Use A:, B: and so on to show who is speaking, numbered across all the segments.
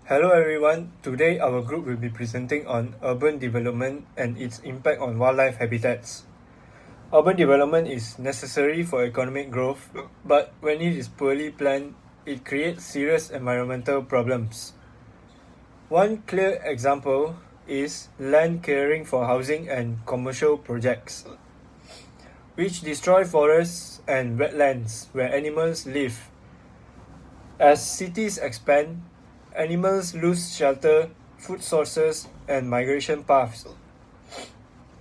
A: Hello everyone, today our group will be presenting on urban development and its impact on wildlife habitats. Urban development is necessary for economic growth, but when it is poorly planned, it creates serious environmental problems. One clear example is land clearing for housing and commercial projects, which destroy forests and wetlands where animals live. As cities expand, animals lose shelter, food sources, and migration paths.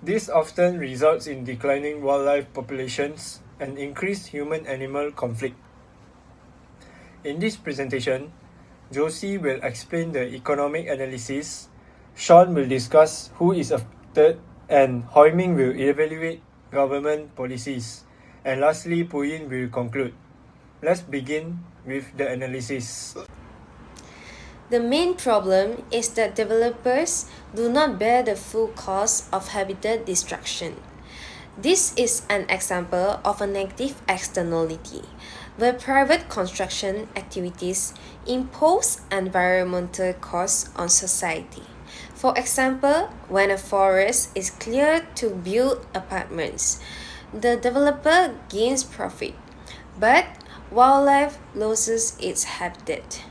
A: This often results in declining wildlife populations and increased human-animal conflict. In this presentation, Josie will explain the economic analysis, Sean will discuss who is affected, and Hoi Ming will evaluate government policies. And lastly, Puyin will conclude. Let's begin with the analysis.
B: The main problem is that developers do not bear the full cost of habitat destruction. This is an example of a negative externality, where private construction activities impose environmental costs on society. For example, when a forest is cleared to build apartments, the developer gains profit, but wildlife loses its habitat.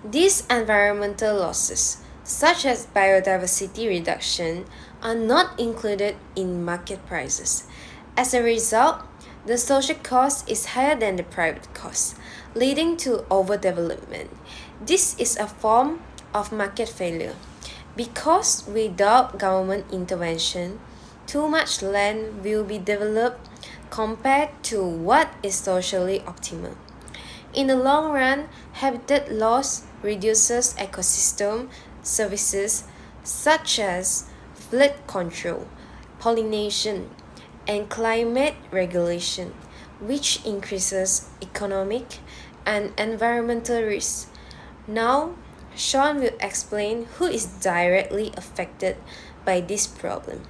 B: These environmental losses, such as biodiversity reduction, are not included in market prices. As a result, the social cost is higher than the private cost, leading to overdevelopment. This is a form of market failure because without government intervention, too much land will be developed compared to what is socially optimal. In the long run, habitat loss reduces ecosystem services such as flood control, pollination, and climate regulation, which increases economic and environmental risks. Now, Sean will explain who is directly affected by this problem.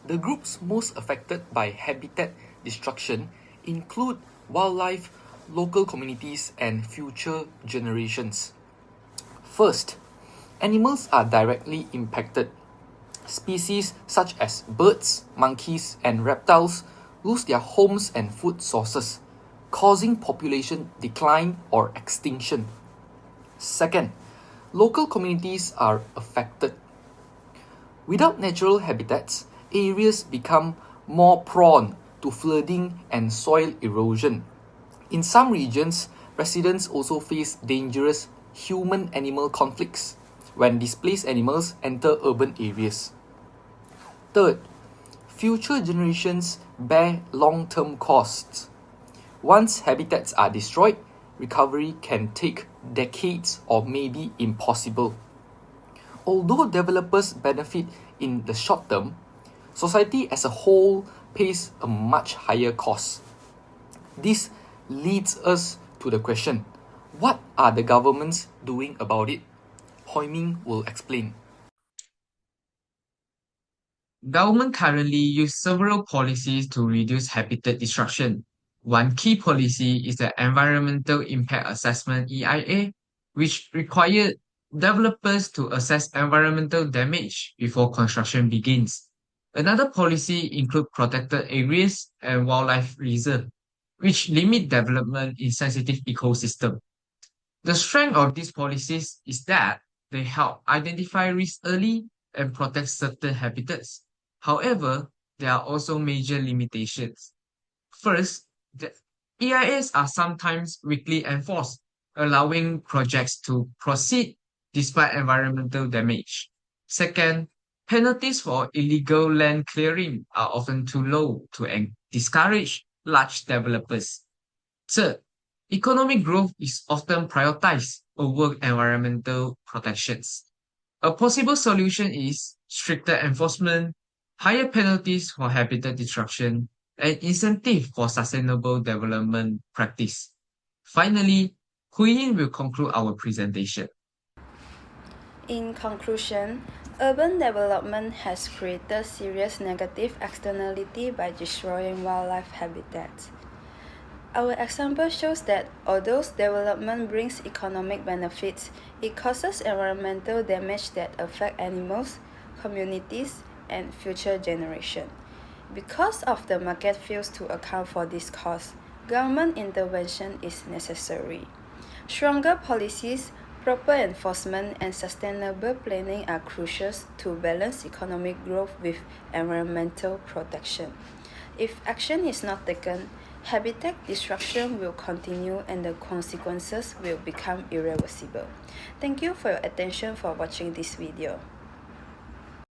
C: The groups most affected by habitat destruction include wildlife, local communities, and future generations. First, animals are directly impacted. Species such as birds, monkeys, and reptiles lose their homes and food sources, causing population decline or extinction. Second, local communities are affected. Without natural habitats, areas become more prone to flooding and soil erosion. In some regions, residents also face dangerous human-animal conflicts when displaced animals enter urban areas. Third, future generations bear long-term costs. Once habitats are destroyed, recovery can take decades or may be impossible. Although developers benefit in the short term, society as a whole pays a much higher cost. This leads us to the question, what are the governments doing about it? Hoi Ming will explain.
D: Government currently use several policies to reduce habitat destruction. One key policy is the Environmental Impact Assessment EIA, which require developers to assess environmental damage before construction begins. Another policy include protected areas and wildlife reserve, which limit development in sensitive ecosystem. The strength of these policies is that they help identify risks early and protect certain habitats. However, there are also major limitations. First, the EIAs are sometimes weakly enforced, allowing projects to proceed despite environmental damage. Second, penalties for illegal land clearing are often too low to discourage large developers. Third, economic growth is often prioritized over environmental protections. A possible solution is stricter enforcement, higher penalties for habitat destruction, and incentive for sustainable development practice. Finally, Huiyin will conclude our presentation.
E: In conclusion, urban development has created serious negative externality by destroying wildlife habitats. Our example shows that although development brings economic benefits, it causes environmental damage that affect animals, communities, and future generations. Because of the market fails to account for this cost, government intervention is necessary. Stronger policies, proper enforcement, and sustainable planning are crucial to balance economic growth with environmental protection. If action is not taken, habitat destruction will continue and the consequences will become irreversible. Thank you for your attention for watching this video.